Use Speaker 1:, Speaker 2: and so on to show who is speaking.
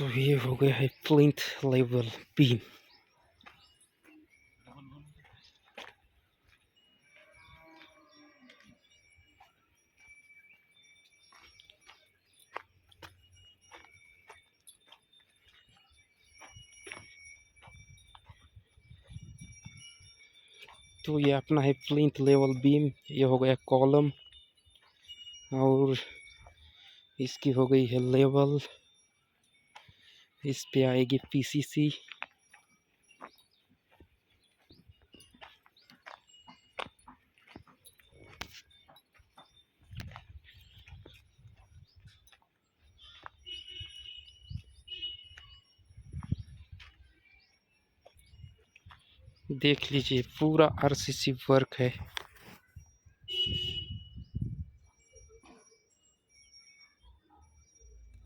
Speaker 1: तो ये हो गया है प्लिंथ लेवल बीम। तो ये अपना है प्लिंथ लेवल बीम। ये हो गया कॉलम और इसकी हो गई है लेवल। इस पे आएगी पीसीसी। देख लीजिए पूरा आरसीसी वर्क है।